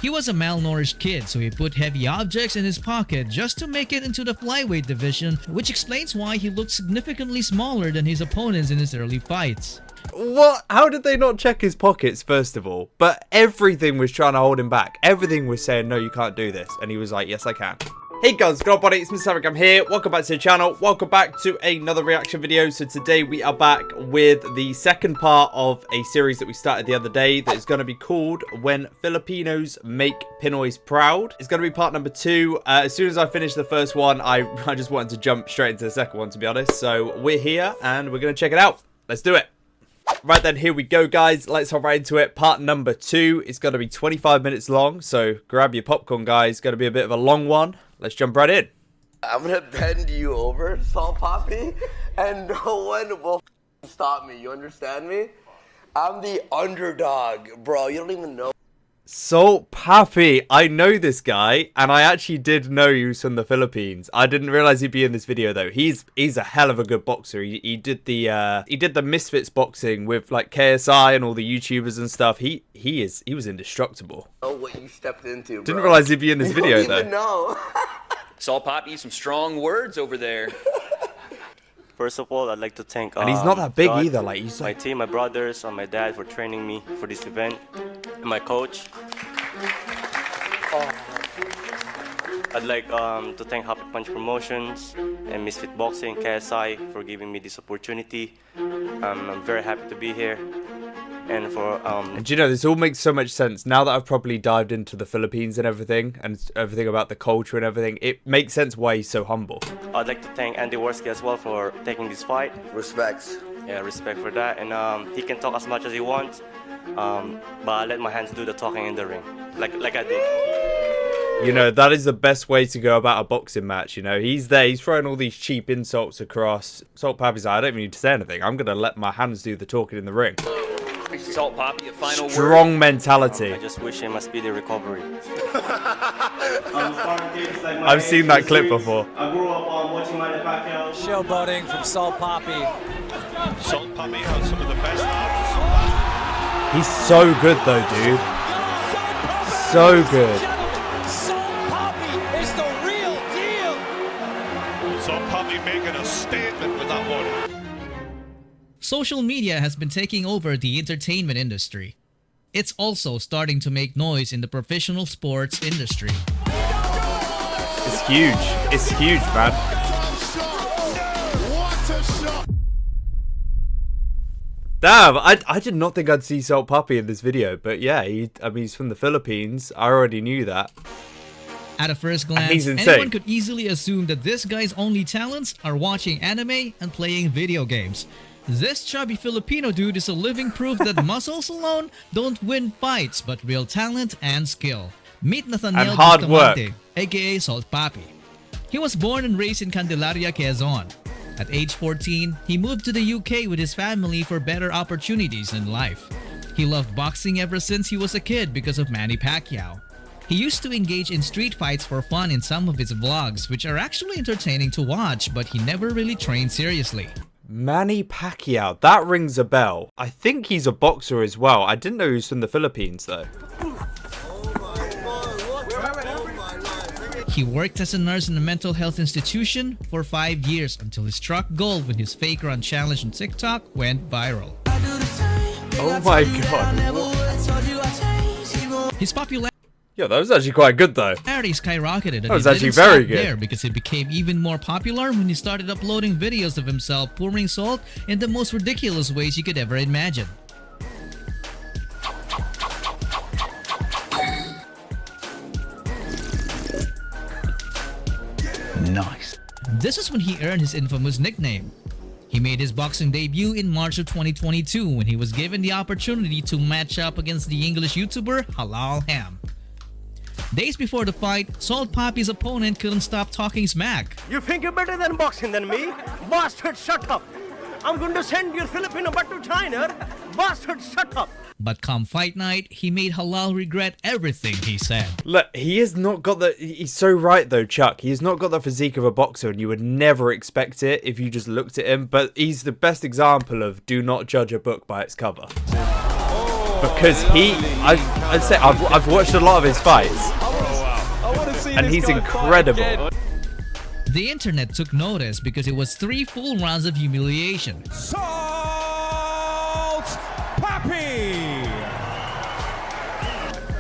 He was a malnourished kid, so he put heavy objects in his pocket just to make it into the flyweight division, which explains why he looked significantly smaller than his opponents in his early fights. What? How did they not check his pockets, first of all? But everything was trying to hold him back. Everything was saying, no, you can't do this. And he was like, yes, I can. Hey guys, good buddy, it's MrSammyCam here. Welcome back to the channel. Welcome back to another reaction video. So today we are back with the second part of a series that we started the other day that is going to be called When Filipinos Make Pinoys Proud. It's going to be part number 2. As soon as I finish the first one, I just wanted to jump straight into the second one, to be honest. So we're here and we're going to check it out. Let's do it. Right then, here we go, guys. Let's hop right into it. Part number 2. It's going to be 25 minutes long, so grab your popcorn, guys. It's going to be a bit of a long one. Let's jump right in. I'm going to bend you over, Salt Papi, and no one will stop me. You understand me? I'm the underdog, bro. You don't even know. Salt Papi, I know this guy, and I actually did know he was from the Philippines. I didn't realize he'd be in this video though. He's a hell of a good boxer. He did the Misfits boxing with like KSI and all the YouTubers and stuff. He was indestructible. Oh, what you stepped into, bro. Didn't realize he'd be in this video you don't though. even know. Salt Papi, some strong words over there. First of all, I'd like to thank And he's not that big God, either. Like he's my like team, my brothers, and my dad for training me for this event, and my coach. I'd like to thank Happy Punch Promotions and Misfit Boxing, KSI, for giving me this opportunity. I'm very happy to be here. And for and you know, this all makes so much sense now that I've properly dived into the Philippines and everything about the culture and everything. It makes sense why he's so humble. I'd like to thank Andy Worski as well for taking this fight. Respects. Yeah, respect for that. And he can talk as much as he wants, but I let my hands do the talking in the ring, like I did. You know, that is the best way to go about a boxing match. You know, he's there, he's throwing all these cheap insults across. Salt Papi's like, I don't even need to say anything. I'm gonna let my hands do the talking in the ring. Salt Papi, a final word. Strong mentality. I just wish him a speedy recovery. I've seen that clip before. I grew up watching Manny Pacquiao. Showboating from Salt Papi. Salt Papi has some of the best arms. He's so good though, dude. So good. Salt Papi is the real deal. Salt Papi making a statement with that one. Social media has been taking over the entertainment industry. It's also starting to make noise in the professional sports industry. It's huge. It's huge, man. Damn, I did not think I'd see Salt Papi in this video, but yeah, I mean, he's from the Philippines. I already knew that. At a first glance, he's insane. anyone could easily assume that this guy's only talents are watching anime and playing video games. This chubby Filipino dude is a living proof that muscles alone don't win fights, but real talent and skill. Meet Nathaniel And hard work. Bustamante, aka Salt Papi. He was born and raised in Candelaria, Quezon. At age 14, he moved to the UK with his family for better opportunities in life. He loved boxing ever since he was a kid because of Manny Pacquiao. He used to engage in street fights for fun in some of his vlogs, which are actually entertaining to watch, but he never really trained seriously. Manny Pacquiao, that rings a bell. I think he's a boxer as well. I didn't know he was from the Philippines though. He worked as a nurse in a mental health institution for 5 years until he struck gold when his fake run challenge on TikTok went viral. Oh my god. His popularity Yeah, that was actually quite good though. skyrocketed, and That was he actually didn't very stop good. there because he became even more popular when he started uploading videos of himself pouring salt in the most ridiculous ways you could ever imagine. Nice. This is when he earned his infamous nickname. He made his boxing debut in March of 2022 when he was given the opportunity to match up against the English YouTuber Halal Ham. Days before the fight, Salt Papi's opponent couldn't stop talking smack. You think you're better than boxing than me? Bastard, shut up! I'm going to send your Filipino back to China. Bastard, shut up! But come fight night, he made Halal regret everything he said. Look, he has not got the... He's so right though, Chuck. He has not got the physique of a boxer and you would never expect it if you just looked at him. But he's the best example of do not judge a book by its cover. Oh, because I'd say I've watched a lot of his fights, and he's incredible. The internet took notice because it was 3 full rounds of humiliation. Salt Papi!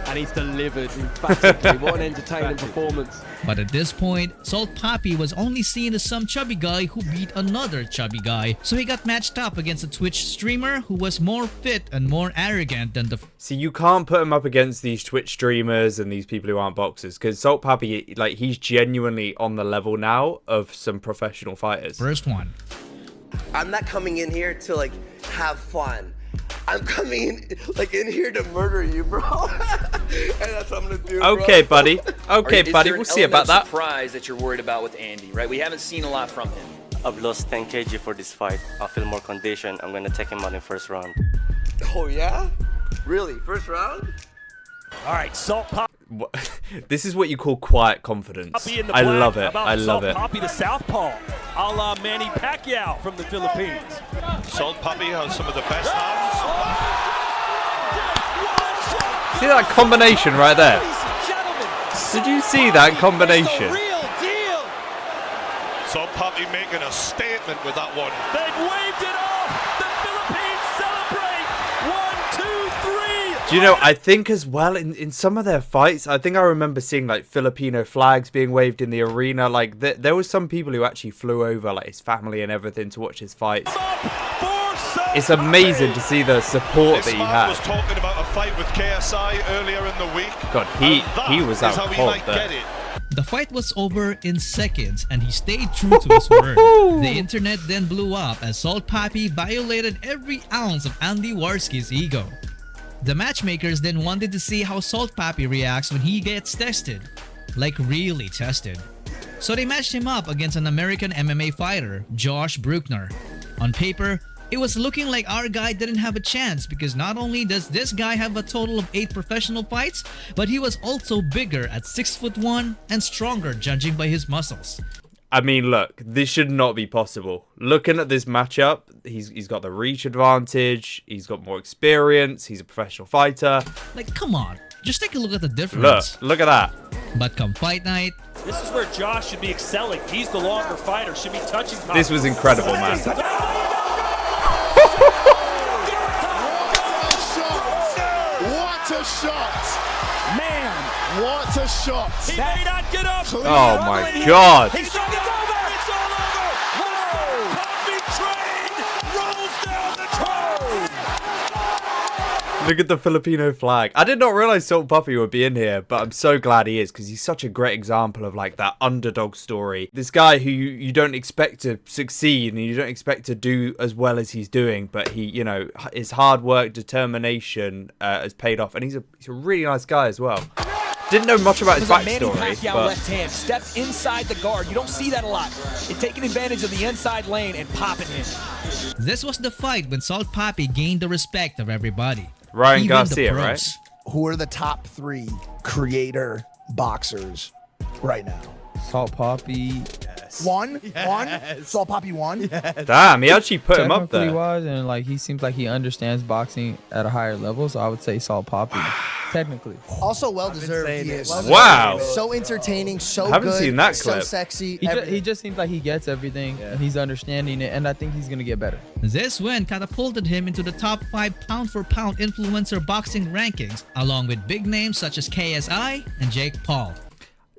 And he's delivered emphatically. What an entertaining performance. But at this point, Salt Papi was only seen as some chubby guy who beat another chubby guy. So he got matched up against a Twitch streamer who was more fit and more arrogant than the... See, you can't put him up against these Twitch streamers and these people who aren't boxers, because Salt Papi, like, he's genuinely on the level now of some professional fighters. First one. I'm not coming in here to like have fun. I'm coming in here to murder you, bro. And that's what I'm gonna do, Okay, bro. buddy. Okay, Is buddy. there We'll an see about element of that. surprise that you're worried about with Andy, right? We haven't seen a lot from him. I've lost 10 kg for this fight. I feel more conditioned. I'm gonna take him out in first round. Oh yeah? Really? First round? All right, Salt Papi This is what you call quiet confidence. in the I black. love How it. about I love Salt it. Papi the southpaw, a la Manny Pacquiao from the Philippines. Salt Papi has some of the best hands. See that combination right there? Did you see that combination? Salt Papi making a statement with that one. They've waved it off. The Philippines celebrate. 1, 2, 3. Do you know, I think as well, in some of their fights, I think I remember seeing like Filipino flags being waved in the arena. Like there was some people who actually flew over, like his family and everything, to watch his fights. It's amazing to see the support This that he man was had. talking about a fight with KSI earlier in the week. God, he was out how he cold might there. get it. The fight was over in seconds and he stayed true to his word. The internet then blew up as Salt Papi violated every ounce of Andy Warski's ego. The matchmakers then wanted to see how Salt Papi reacts when he gets tested. Like really tested. So they matched him up against an American MMA fighter, Josh Bruckner. On paper, it was looking like our guy didn't have a chance because not only does this guy have a total of 8 professional fights, but he was also bigger at 6'1" and stronger judging by his muscles. I mean, look, this should not be possible. Looking at this matchup, he's got the reach advantage, he's got more experience, he's a professional fighter. Like, come on, just take a look at the difference. Look at that. But come fight night, This is where Josh should be excelling. He's the longer fighter. Should be touching. This was incredible, man. What a shot! Man, What a shot! he may not get up. Oh my God. He's on, it's over. It's all over. Whoa! Papi train rolls down the train. Look at the Filipino flag. I did not realize Salt Papi would be in here, but I'm so glad he is because he's such a great example of like that underdog story. This guy who you don't expect to succeed and you don't expect to do as well as he's doing, but he, you know, his hard work, determination has paid off, and he's a really nice guy as well. Didn't know much about his Manny backstory, Pacquiao but left hand stepped inside the guard. You don't see that a lot. And taking advantage of the inside lane and popping him. this was the fight when Salt Papi gained the respect of everybody. Ryan Even Garcia, the pros. right? Who are the top 3 creator boxers right now? Salt Papi. One? Salt Papi won? Damn, he actually put him up Technically there. wise, and like he seems like he understands boxing at a higher level, so I would say Salt Papi. Technically. Also well deserved. He is. Wow. So entertaining, so Haven't good, seen that so clip. sexy. He just seems like he gets everything. He's understanding it, and I think he's gonna get better. This win catapulted him into the top 5 pound-for-pound influencer boxing rankings, along with big names such as KSI and Jake Paul.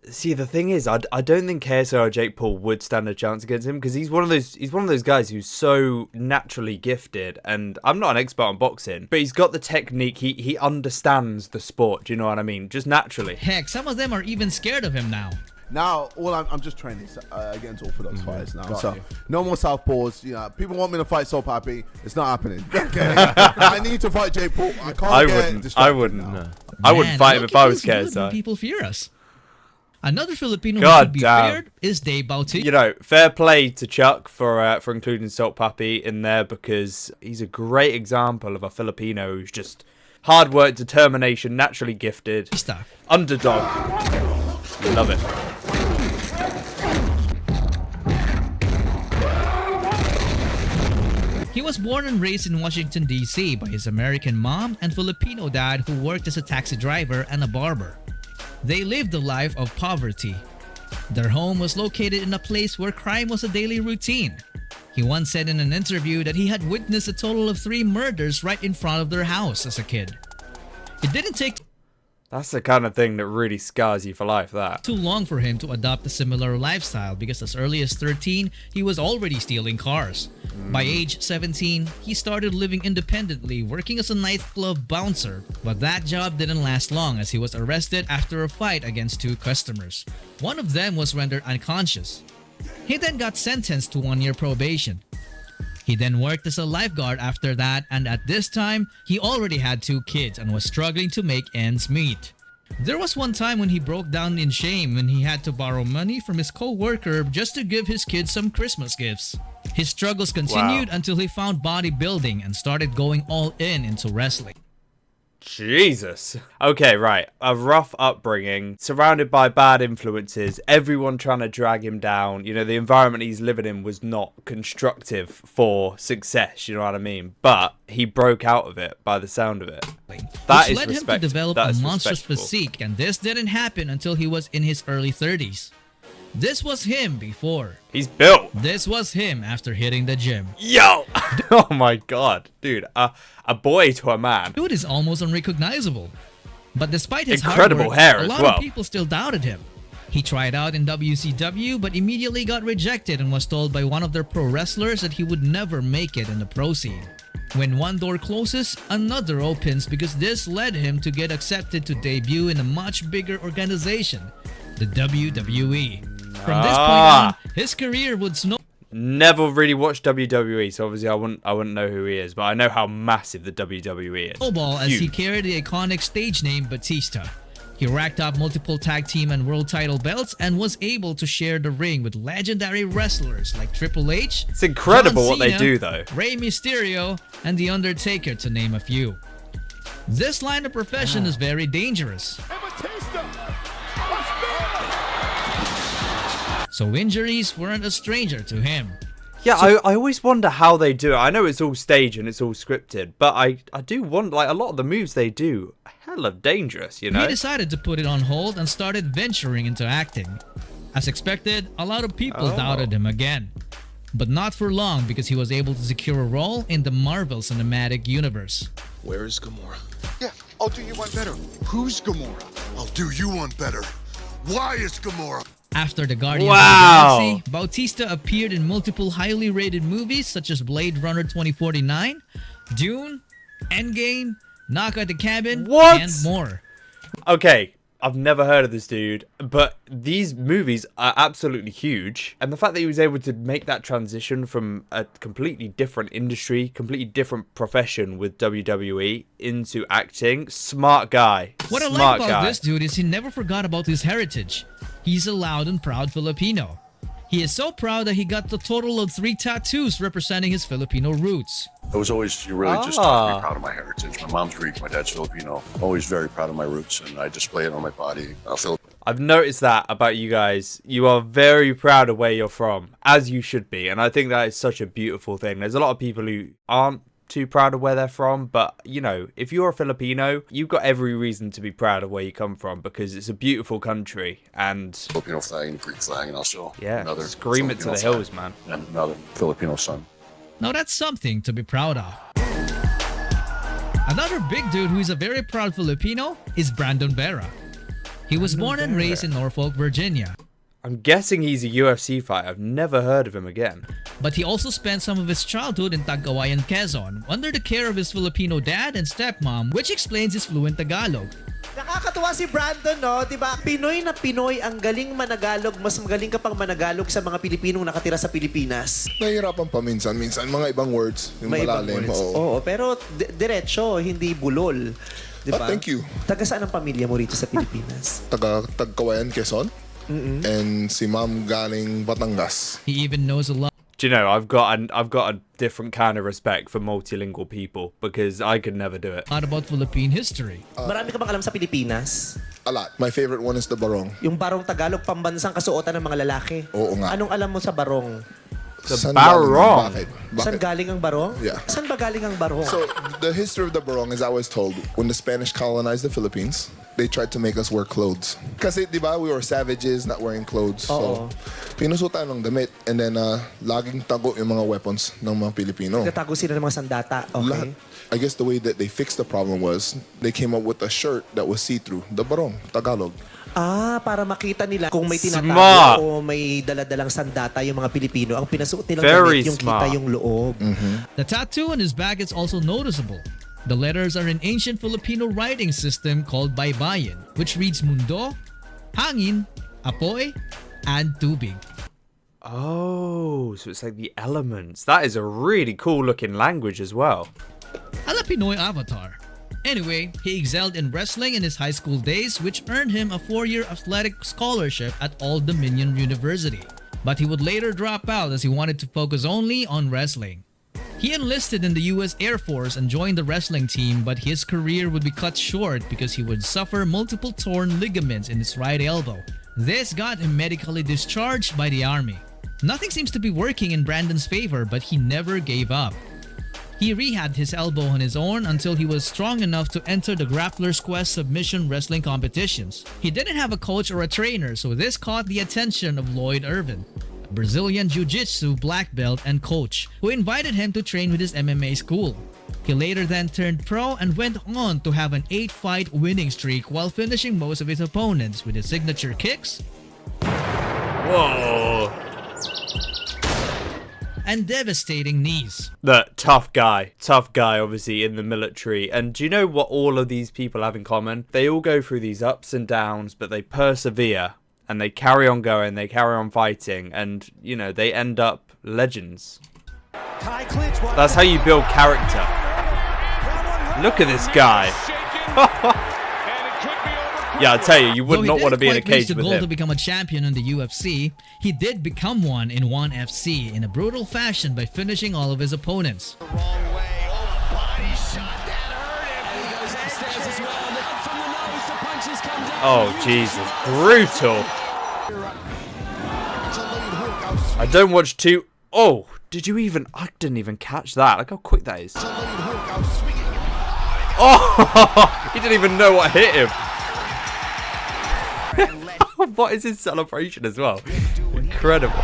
See, the thing is, I don't think KSI or Jake Paul would stand a chance against him because he's one of those guys who's so naturally gifted. And I'm not an expert on boxing, but he's got the technique. He understands the sport. Do you know what I mean? Just naturally. Heck, some of them are even scared of him now. Now, I'm just training against orthodox fighters now. So no more southpaws. You know, people want me to fight Salt Papi. It's not happening. Okay, I need to fight Jake Paul. I can't. I wouldn't fight him if I was KSI. People fear us. Another Filipino who God should be damn. feared is Dave Bautista. You know, fair play to Chuck for including Salt Papi in there because he's a great example of a Filipino who's just hard work, determination, naturally gifted, underdog. Love it. He was was born and raised in Washington, D.C. by his American mom and Filipino dad who worked as a taxi driver and a barber. They lived a life of poverty. Their home was located in a place where crime was a daily routine. He once said in an interview that he had witnessed a total of 3 murders right in front of their house as a kid. It didn't take That's the kind of thing that really scars you for life, that. too long for him to adopt a similar lifestyle because as early as 13, he was already stealing cars. By age 17, he started living independently, working as a nightclub bouncer. But that job didn't last long as he was arrested after a fight against 2 customers. One of them was rendered unconscious. He then got sentenced to 1-year probation. He then worked as a lifeguard after that, and at this time, he already had 2 kids and was struggling to make ends meet. There was one time when he broke down in shame when he had to borrow money from his co-worker just to give his kids some Christmas gifts. His struggles continued until he found bodybuilding and started going all in into wrestling. Jesus. Okay, right. A rough upbringing, surrounded by bad influences, everyone trying to drag him down. You know, the environment he's living in was not constructive for success, you know what I mean? But he broke out of it by the sound of it. That which is led him to develop that a is monstrous respectable. physique, and this didn't happen until he was in his early 30s. This was him before. He's built. This was him after hitting the gym. Yo! Oh my god. Dude, a boy to a man. Dude is almost unrecognizable. But despite his Incredible hard work, hair a as lot well. of people still doubted him. He tried out in WCW but immediately got rejected and was told by one of their pro wrestlers that he would never make it in the pro scene. When one door closes, another opens because this led him to get accepted to debut in a much bigger organization, the WWE. From this point on, his career would Never really watched WWE, so obviously I wouldn't know who he is, but I know how massive the WWE is. snowball as he carried the iconic stage name Bautista. He racked up multiple tag team and world title belts and was able to share the ring with legendary wrestlers like Triple H. It's incredible John what they Cena, do, though. Rey Mysterio, and The Undertaker, to name a few. This line of profession is very dangerous. So injuries weren't a stranger to him. Yeah, I always wonder how they do it. I know it's all staged and it's all scripted, but I do wonder, like, a lot of the moves they do are hella dangerous, you know? He decided to put it on hold and started venturing into acting. As expected, a lot of people doubted him again. But not for long because he was able to secure a role in the Marvel Cinematic Universe. Where is Gamora? Yeah, I'll do you one better. Who's Gamora? I'll do you one better. Why is Gamora? After the Guardians of the Galaxy, Bautista appeared in multiple highly rated movies such as Blade Runner 2049, Dune, Endgame, Knock at the Cabin, and more. Okay, I've never heard of this dude, but these movies are absolutely huge. And the fact that he was able to make that transition from a completely different industry, completely different profession with WWE into acting, smart guy. What I like about this dude is he never forgot about his heritage. He's a loud and proud Filipino. He is so proud that he got the total of 3 tattoos representing his Filipino roots. I was always really just taught to be proud of my heritage. My mom's Greek, my dad's Filipino. Always very proud of my roots, and I display it on my body. I've noticed that about you guys. You are very proud of where you're from, as you should be. And I think that is such a beautiful thing. There's a lot of people who aren't too proud of where they're from, but you know, if you're a Filipino, you've got every reason to be proud of where you come from because it's a beautiful country. And Filipino flag and Greek flag, and also another scream it to the hills, man. And another Filipino son. Now that's something to be proud of. Another big dude who is a very proud Filipino is Brandon Vera. He was born and raised in Norfolk, Virginia. I'm guessing he's a UFC fighter. I've never heard of him again. But he also spent some of his childhood in Cagayan, Quezon, under the care of his Filipino dad and stepmom, which explains his fluent Tagalog. Nakakatuwa si Brandon, no? Diba? Pinoy na Pinoy, ang galing managalog. Mas magaling ka pang managalog sa mga Pilipinong nakatira sa Pilipinas. Nahihirapan pa minsan. Minsan mga ibang words. Yung May malalim. ibang words. Oo, pero diretso, hindi bulol. Diba? Thank you. Taga saan ang pamilya mo rito sa Pilipinas? Tagkawayan, Quezon. And si ma'am galing Batangas. He even knows a lot. Do you know, I've got a different kind of respect for multilingual people because I could never do it. What about Philippine history? Marami ka bang alam sa Pilipinas? A lot. My favorite one is the barong. Yung barong Tagalog, pambansang kasuotan ng mga lalaki. Oo nga. Anong alam mo sa barong? The barong. Saan galing ang barong? Yeah. Saan ba galing ang barong? So the history of the barong is I was told when the Spanish colonized the Philippines, they tried to make us wear clothes. Kasi di ba we were savages not wearing clothes. So pinusutan ng damit and then laging tago yung mga weapons ng mga Pilipino. Nagtatago sila ng mga sandata. Okay. Lahat. I guess the way that they fixed the problem was they came up with a shirt that was see-through. The barong, Tagalog. Para makita nila kung may Smart. tinatago o may dala-dalang sandata yung mga Pilipino. Ang pinasuot nilang Very damit, yung smart. kita yung loob. The tattoo on his back is also noticeable. The letters are an ancient Filipino writing system called Baybayin, which reads Mundo, Hangin, Apoy, and Tubig. Oh, so it's like the elements. That is a really cool looking language as well. A la Pinoy avatar. Anyway, he excelled in wrestling in his high school days, which earned him a 4-year athletic scholarship at Old Dominion University. But he would later drop out as he wanted to focus only on wrestling. He enlisted in the US Air Force and joined the wrestling team, but his career would be cut short because he would suffer multiple torn ligaments in his right elbow. This got him medically discharged by the army. Nothing seems to be working in Brandon's favor, but he never gave up. He rehabbed his elbow on his own until he was strong enough to enter the Grappler's Quest submission wrestling competitions. He didn't have a coach or a trainer, so this caught the attention of Lloyd Irvin, a Brazilian Jiu-Jitsu black belt and coach, who invited him to train with his MMA school. He later then turned pro and went on to have an 8-fight winning streak while finishing most of his opponents with his signature kicks. Whoa. And devastating knees. The tough guy, obviously in the military. And do you know what all of these people have in common? They all go through these ups and downs, but they persevere and they carry on going, they carry on fighting, and you know, they end up legends. That's how you build character. Look at this guy. Yeah, I tell you, you would not want to be in a cage with him. Though he didn't quite reach the goal to become a champion in the UFC, he did become one in ONE FC in a brutal fashion by finishing all of his opponents. Oh, Jesus. Brutal. I don't watch too... Oh, did you even... I didn't even catch that. Look how quick that is. Oh, he didn't even know what hit him. What is his celebration as well? Incredible.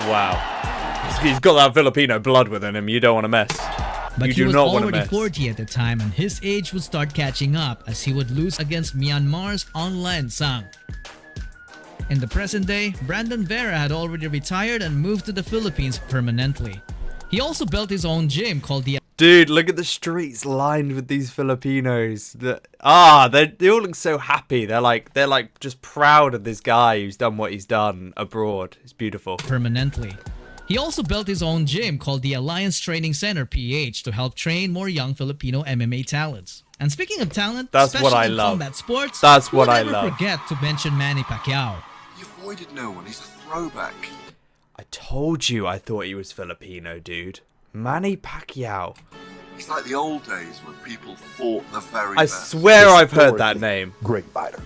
Wow. He's got that Filipino blood within him. You don't want to mess. But you he do was not want to already mess. 40 at the time, and his age would start catching up as he would lose against Myanmar's Aung San Sang. In the present day, Brandon Vera had already retired and moved to the Philippines permanently. He also built his own gym called the... Dude, look at the streets lined with these Filipinos. They all look so happy. They're like just proud of this guy who's done what he's done abroad. It's beautiful. Permanently. He also built his own gym called the Alliance Training Center PH to help train more young Filipino MMA talents. And speaking of talent, that's what I especially in love. combat sports, That's what I never love. forget to mention Manny Pacquiao. You avoided no one. He's a throwback. I told you I thought he was Filipino, dude. Manny Pacquiao. It's like the old days when people fought the very I best. swear I've heard that name. Great fighter.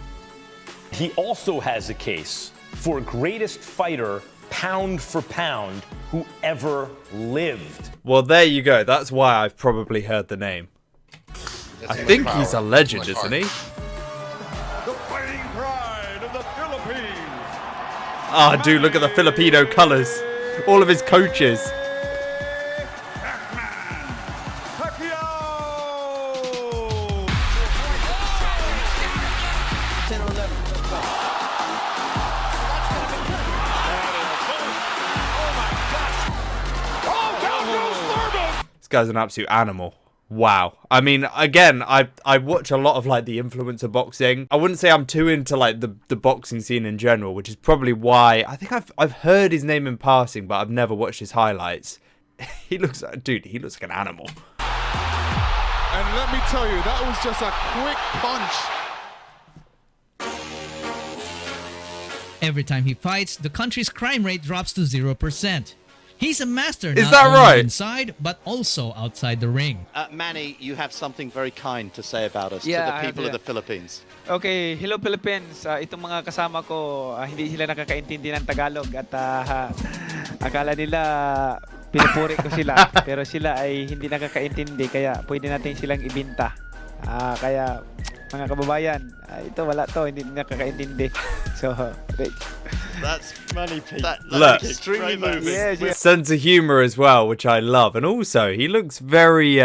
He also has a case for greatest fighter, pound for pound, who ever lived. Well, there you go. That's why I've probably heard the name. I think he's a legend, isn't he? The fighting pride of the Philippines. Ah, dude, look at the Filipino colours. All of his coaches. This guy's an absolute animal. Wow. I mean, again, I watch a lot of like the influencer boxing. I wouldn't say I'm too into like the boxing scene in general, which is probably why I think I've heard his name in passing, but I've never watched his highlights. He looks like an animal. And let me tell you, that was just a quick punch. Every time he fights, the country's crime rate drops to 0%. He's a master Is not that only right? inside but also outside the ring. Manny, you have something very kind to say about us, Yeah, to I the people of have, the Philippines. Okay, hello Philippines. Itong mga kasama ko, hindi sila nakakaintindi ng Tagalog at akala nila pinupuri ko sila. Pero sila ay hindi nakakaintindi kaya pwede natin silang ibinta. Kaya mga kababayan, ito wala to, hindi nakakaintindi. So, That's Manny Pacquiao. Look, That's extremely moving. Yes. sense of humor as well, which I love, and also he looks very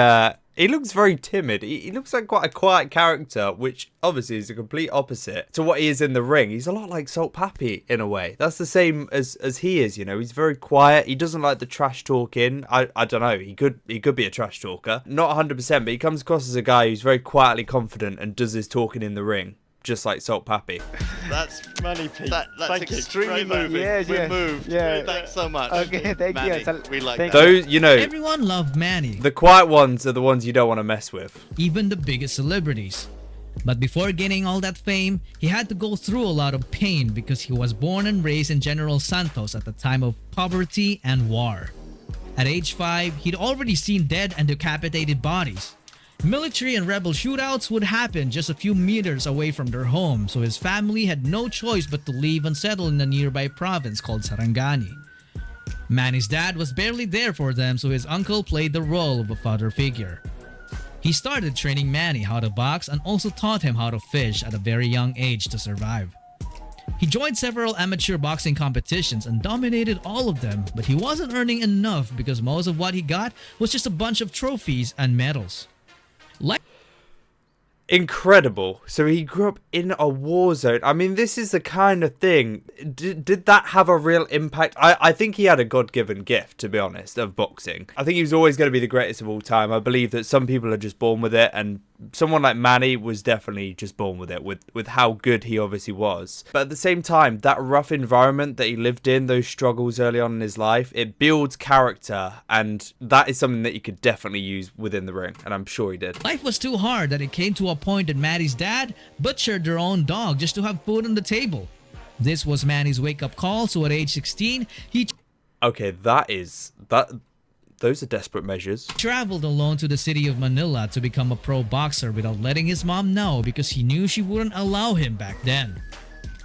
timid. He looks like quite a quiet character, which obviously is the complete opposite to what he is in the ring. He's a lot like Salt Papi in a way. That's the same as he is, you know. He's very quiet. He doesn't like the trash talking. I don't know. He could be a trash talker. Not 100%, but he comes across as a guy who's very quietly confident and does his talking in the ring, just like Salt Papi. That's Manny Pacquiao. That's extremely moving. Yes. We're moved. Yeah. Thanks so much. Okay, thank Manny, you. We like Thank that. Those, you know, Everyone loved Manny, the quiet ones are the ones you don't want to mess with. even the biggest celebrities. But before gaining all that fame, he had to go through a lot of pain because he was born and raised in General Santos at the time of poverty and war. At age 5, he'd already seen dead and decapitated bodies. Military and rebel shootouts would happen just a few meters away from their home, so his family had no choice but to leave and settle in a nearby province called Sarangani. Manny's dad was barely there for them, so his uncle played the role of a father figure. He started training Manny how to box and also taught him how to fish at a very young age to survive. He joined several amateur boxing competitions and dominated all of them, but he wasn't earning enough because most of what he got was just a bunch of trophies and medals. Incredible. So he grew up in a war zone. I mean, this is the kind of thing. Did that have a real impact? I think he had a God-given gift, to be honest, of boxing. I think he was always going to be the greatest of all time. I believe that some people are just born with it, and someone like Manny was definitely just born with it, with how good he obviously was. But at the same time, that rough environment that he lived in, those struggles early on in his life, it builds character, and that is something that you could definitely use within the ring, and I'm sure he did. Life was too hard that it came to a point that Manny's dad butchered their own dog just to have food on the table. This was Manny's wake-up call, so at age 16, he Okay, those are desperate measures. traveled alone to the city of Manila to become a pro boxer without letting his mom know because he knew she wouldn't allow him back then.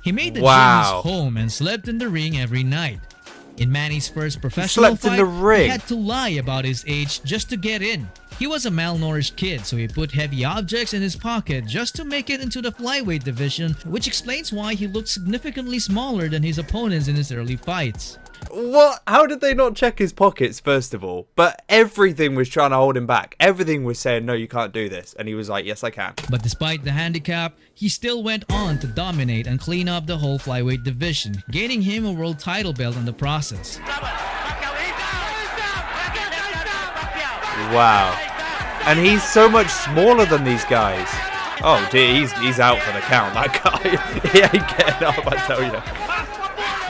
He made the gym his home and slept in the ring every night. In Manny's first professional fight, he had to lie about his age just to get in. He was a malnourished kid, so he put heavy objects in his pocket just to make it into the flyweight division, which explains why he looked significantly smaller than his opponents in his early fights. What? How did they not check his pockets, first of all? But everything was trying to hold him back. Everything was saying, no, you can't do this. And he was like, yes, I can. But despite the handicap, he still went on to dominate and clean up the whole flyweight division, gaining him a world title belt in the process. Wow. And he's so much smaller than these guys. Oh dear, he's out for the count, that guy. He ain't getting up, I tell you.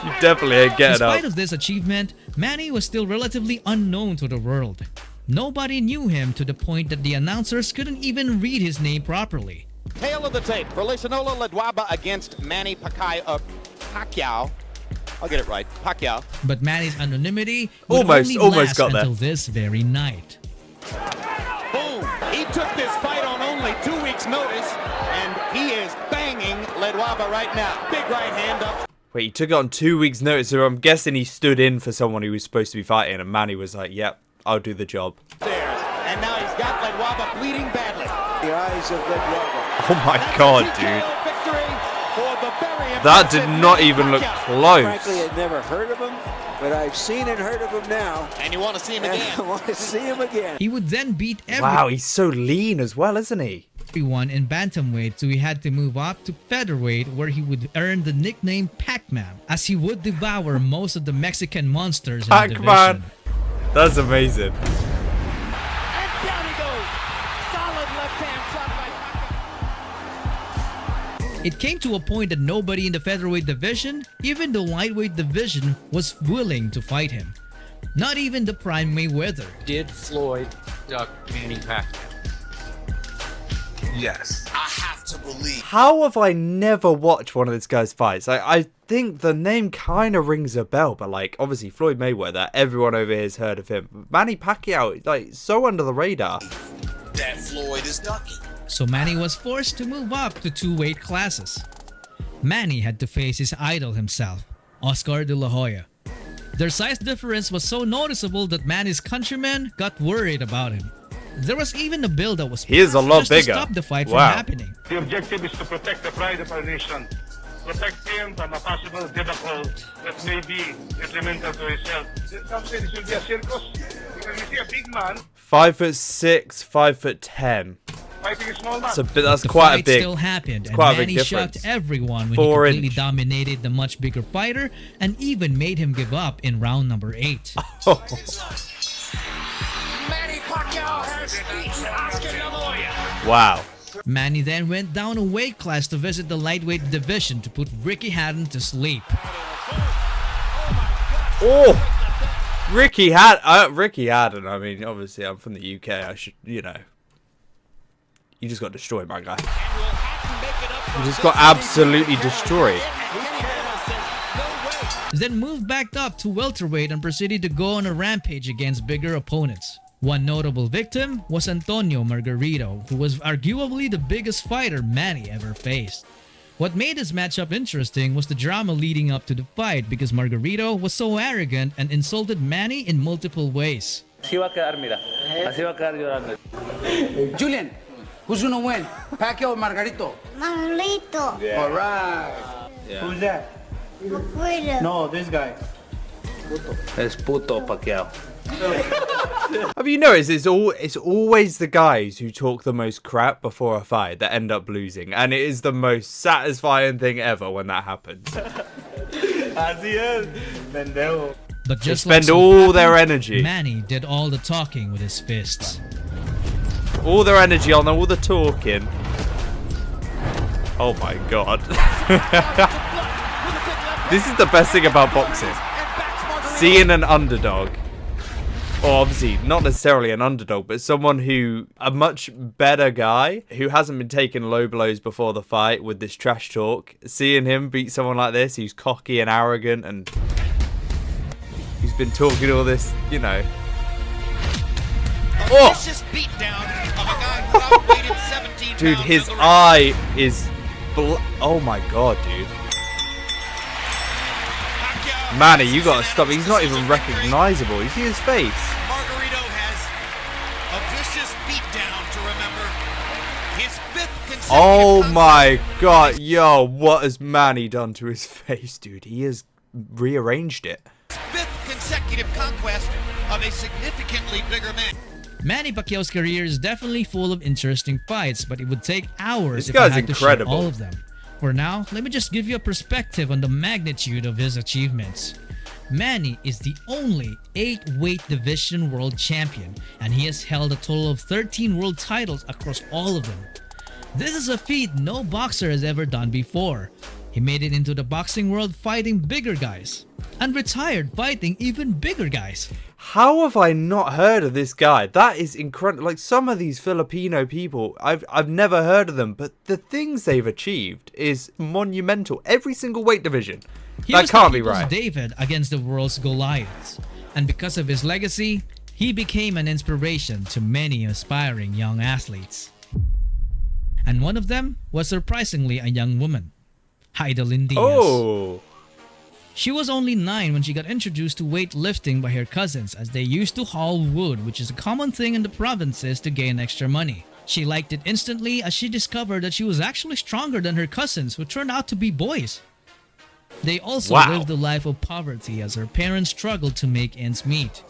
You definitely ain't getting up. Despite of this achievement, Manny was still relatively unknown to the world. Nobody knew him to the point that the announcers couldn't even read his name properly. Tail of the tape, Relishanola Ledwaba against Manny Pacquiao. I'll get it right, Pacquiao. But Manny's anonymity would almost only last got there. until this very night. Boom! He took this fight on only 2 weeks' notice, and he is banging Ledwaba right now. Big right hand up. Wait, he took it on 2 weeks' notice, so I'm guessing he stood in for someone who was supposed to be fighting, and Manny was like, yep, I'll do the job. And now he's got Ledwaba bleeding badly. The eyes of Ledwaba. Oh my god, dude. That did not even look close. Frankly, I'd never heard of him, but I've seen and heard of him now. And you want to see him again. I want to see him again. He would then beat Wow, he's so lean as well, isn't he? everyone in bantamweight, so he had to move up to featherweight where he would earn the nickname Pac-Man, as he would devour most of the Mexican monsters in the division. Pac-Man! That's amazing. It came to a point that nobody in the featherweight division, even the lightweight division, was willing to fight him. Not even the prime Mayweather. Did Floyd duck Manny Pacquiao? Yes. I have possible league. How have I never watched one of this guy's fights? I think the name kind of rings a bell, but like obviously Floyd Mayweather, everyone over here has heard of him. Manny Pacquiao, like so under the radar. That Floyd is ducking. So Manny was forced to move up to 2 weight classes. Manny had to face his idol himself, Oscar de la Hoya. Their size difference was so noticeable that Manny's countrymen got worried about him. There was even a bill that was He is a lot just bigger. to stop the fight Wow. from happening. The objective is to protect the pride of our nation. Protect him from a possible debacle that may be detrimental to his health. Some say this will be a circus. Because you see a big man 5'6", 5'10". fighting a small man. So that's The quite a fight big. still happened, and quite a big Manny difference. shocked everyone when 4 he completely inch. dominated the much bigger fighter and even made him give up in round number 8. Manny Pacquiao has beaten Oscar De La Hoya. Wow. Manny then went down a weight class to visit the lightweight division to put Ricky Hatton to sleep. Oh, Ricky Hatton. I mean, obviously, I'm from the UK. I should, you know. You just got destroyed, my guy. You just got absolutely destroyed. Then moved back up to welterweight and proceeded to go on a rampage against bigger opponents. One notable victim was Antonio Margarito, who was arguably the biggest fighter Manny ever faced. What made this matchup interesting was the drama leading up to the fight because Margarito was so arrogant and insulted Manny in multiple ways. Julian, who's gonna win? Pacquiao or Margarito? Margarito. Yeah. All right. Yeah. Who's that? Margarito. No, this guy. Es puto Pacquiao. Have you noticed it's always the guys who talk the most crap before a fight that end up losing, and it is the most satisfying thing ever when that happens. Así es, pendejo. But They just spend like all Papi, their energy. Manny did all the talking with his fists. All their energy on all the talking. Oh my god. This is the best thing about boxing. Seeing an underdog. Or obviously not necessarily an underdog, but someone who, a much better guy who hasn't been taking low blows before the fight with this trash talk. Seeing him beat someone like this who's cocky and arrogant and who's been talking all this, you know. Oh! Vicious beatdown of a guy who outweighed him 17 Dude, pounds his to the ring. eye is oh my god, dude. Manny, you gotta stop. He's not even recognizable. You see his face. Margarito has a vicious beatdown to remember. His 5th consecutive Oh my god, yo, what has Manny done to his face, dude? He has rearranged it. 5th consecutive conquest of a significantly bigger man. Manny Pacquiao's career is definitely full of interesting fights, but it would take hours This if I guy's had to share incredible. all of them. For now, let me just give you a perspective on the magnitude of his achievements. Manny is the only 8-weight division world champion, and he has held a total of 13 world titles across all of them. This is a feat no boxer has ever done before. He made it into the boxing world fighting bigger guys, and retired fighting even bigger guys. How have I not heard of this guy? That is incredible. Like some of these Filipino people, I've never heard of them, but the things they've achieved is monumental. Every single weight division. He That was can't the be people's right. David against the world's Goliaths. And because of his legacy, he became an inspiration to many aspiring young athletes. And one of them was surprisingly a young woman, Hidilyn Diaz. Oh. She was only 9 when she got introduced to weightlifting by her cousins, as they used to haul wood, which is a common thing in the provinces to gain extra money. She liked it instantly as she discovered that she was actually stronger than her cousins, who turned out to be boys. They also lived a life of poverty as her parents struggled to make ends meet.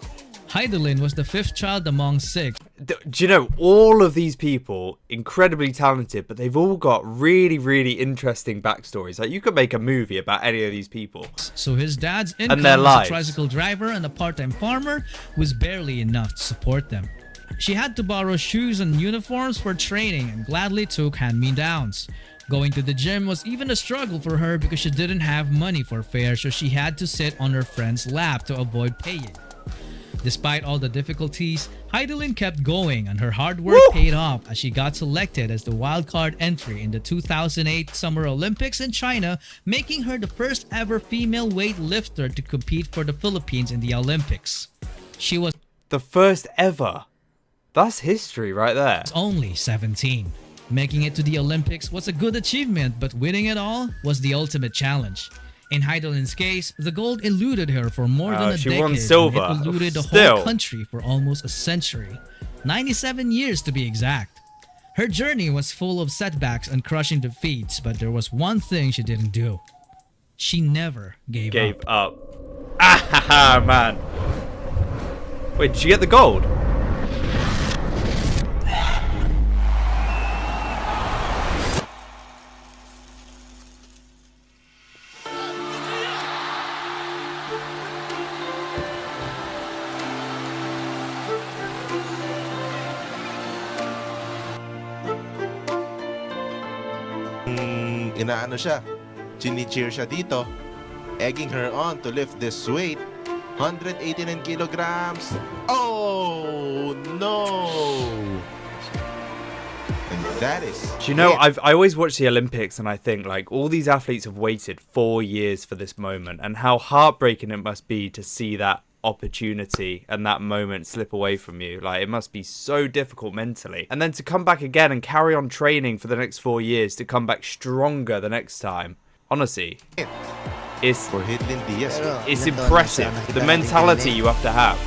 Hidilyn was the 5th child among 6. Do you know, all of these people, incredibly talented, but they've all got really, really interesting backstories. Like, you could make a movie about any of these people. So his dad's And income their was lives. a tricycle driver and a part-time farmer was barely enough to support them. She had to borrow shoes and uniforms for training and gladly took hand-me-downs. Going to the gym was even a struggle for her because she didn't have money for fare, so she had to sit on her friend's lap to avoid paying. Despite all the difficulties, Hidilyn kept going and her hard work paid off as she got selected as the wildcard entry in the 2008 Summer Olympics in China, making her the first ever female weightlifter to compete for the Philippines in the Olympics. She was the first ever. That's history right there. Only 17. Making it to the Olympics was a good achievement, but winning it all was the ultimate challenge. In Hidilyn's case, the gold eluded her for more than a decade. She won silver. And it eluded the whole country for almost a century. 97 years to be exact. Her journey was full of setbacks and crushing defeats, but there was one thing she didn't do. She never gave up. Ah, man. Wait, did she get the gold? Inaano siya, chini-cheer siya dito, egging her on to lift this weight, 189 kilograms. Oh no! And that is. Do you know, I always watch the Olympics and I think like all these athletes have waited 4 years for this moment, and how heartbreaking it must be to see that opportunity and that moment slip away from you. Like, it must be so difficult mentally, and then to come back again and carry on training for the next 4 years to come back stronger the next time. Honestly, it's for Hidilyn Diaz. It's impressive, the mentality you have to have.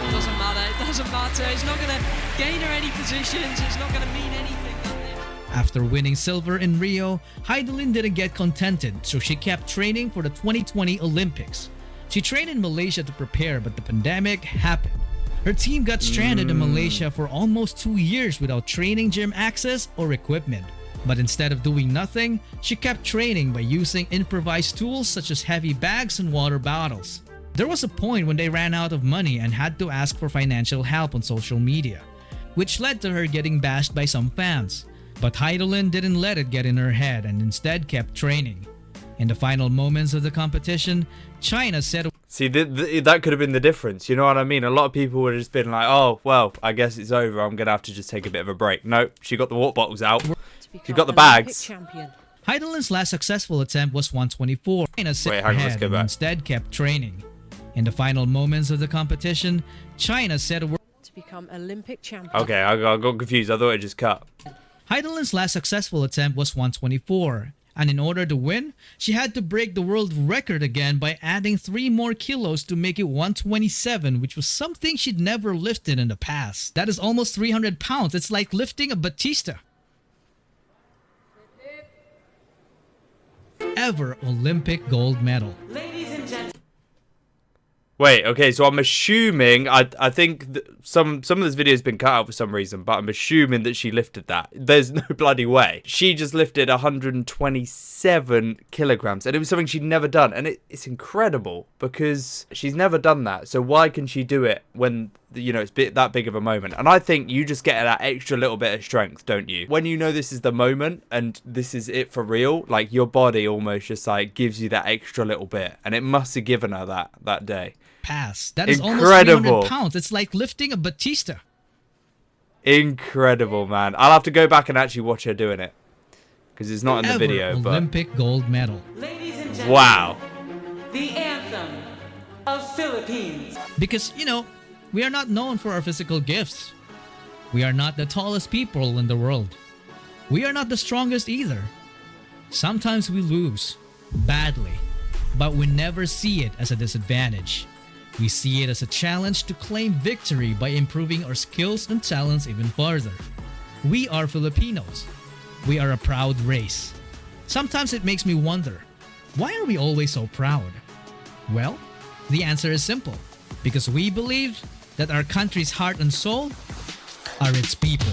It doesn't matter, it's not going to gain her any positions, it's not going to mean anything. After winning silver in Rio, Hidilyn didn't get contented, so she kept training for the 2020 Olympics. She trained in Malaysia to prepare, but the pandemic happened. Her team got stranded in Malaysia for almost 2 years without training gym access or equipment. But instead of doing nothing, she kept training by using improvised tools such as heavy bags and water bottles. There was a point when they ran out of money and had to ask for financial help on social media, which led to her getting bashed by some fans. But Hidilyn didn't let it get in her head and instead kept training. In the final moments of the competition, China said... See, that could have been the difference, you know what I mean? A lot of people would have just been like, oh, well, I guess it's over, I'm going to have to just take a bit of a break. Nope, she got the water bottles out. She got the bags. Hidilyn's last successful attempt was 124. China said her head and instead kept training. In the final moments of the competition, China said... To become Olympic champion. Okay, I got confused, I thought it just cut. Hidilyn's last successful attempt was 124, and in order to win, she had to break the world record again by adding 3 more kilos to make it 127, which was something she'd never lifted in the past. That is almost 300 pounds. It's like lifting a Bautista. Ever Olympic gold medal. Ladies and gentlemen. Wait, okay, so I'm assuming, I think some of this video has been cut out for some reason, but I'm assuming that she lifted that. There's no bloody way. She just lifted 127 kilograms, and it was something she'd never done, and it's incredible, because she's never done that, so why can she do it when, you know, it's that big of a moment? And I think you just get that extra little bit of strength, don't you? When you know this is the moment, and this is it for real, like, your body almost just, like, gives you that extra little bit, and it must have given her that day. Pass. That is incredible. Almost 300 pounds. It's like lifting a Bautista. Incredible, man. I'll have to go back and actually watch her doing it, because it's not in the video. Olympic gold medal. Ladies and gentlemen, wow. The anthem of Philippines. Because, you know, we are not known for our physical gifts. We are not the tallest people in the world. We are not the strongest either. Sometimes we lose badly, but we never see it as a disadvantage. We see it as a challenge to claim victory by improving our skills and talents even further. We are Filipinos. We are a proud race. Sometimes it makes me wonder, why are we always so proud? Well, the answer is simple. Because we believe that our country's heart and soul are its people.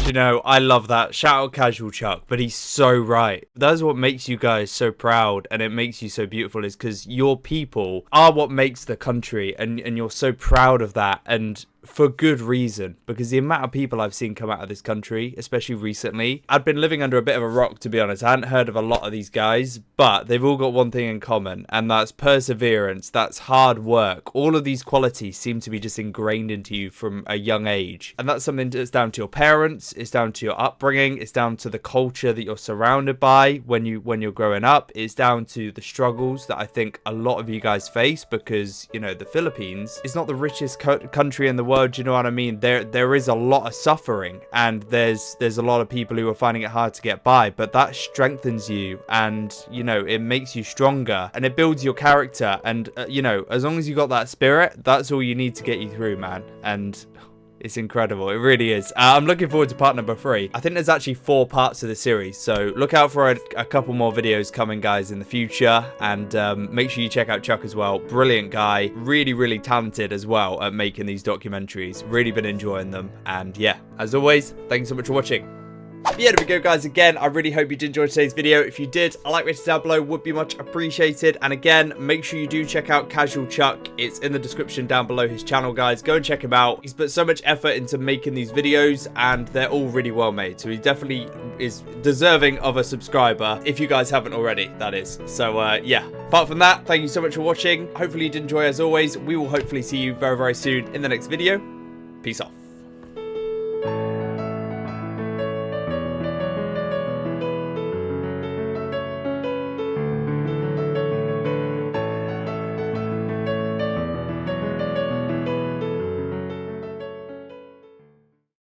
You know, I love that. Shout out CasualChuck, but he's so right. That's what makes you guys so proud, and it makes you so beautiful, is because your people are what makes the country, and you're so proud of that. And for good reason, because the amount of people I've seen come out of this country, especially recently, I'd been living under a bit of a rock, to be honest. I hadn't heard of a lot of these guys, but they've all got one thing in common, and that's perseverance, that's hard work. All of these qualities seem to be just ingrained into you from a young age, and that's something that's down to your parents, it's down to your upbringing, it's down to the culture that you're surrounded by when you're growing up, it's down to the struggles that I think a lot of you guys face, because, you know, the Philippines is not the richest country in the world, you know what I mean? There is a lot of suffering, and there's a lot of people who are finding it hard to get by, but that strengthens you, and, you know, it makes you stronger, and it builds your character, and, you know, as long as you got that spirit, that's all you need to get you through, man. And it's incredible. It really is. I'm looking forward to part number 3. I think there's actually 4 parts to the series, so look out for a couple more videos coming, guys, in the future. And make sure you check out Chuck as well. Brilliant guy. Really, really talented as well at making these documentaries. Really been enjoying them. And yeah, as always, thanks so much for watching. Yeah, there we go, guys. Again, I really hope you did enjoy today's video. If you did, a like rating down below would be much appreciated. And again, make sure you do check out CasualChuck. It's in the description down below, his channel, guys. Go and check him out. He's put so much effort into making these videos, and they're all really well made. So he definitely is deserving of a subscriber, if you guys haven't already, that is. So yeah, apart from that, thank you so much for watching. Hopefully you did enjoy. As always, we will hopefully see you very, very soon in the next video. Peace off.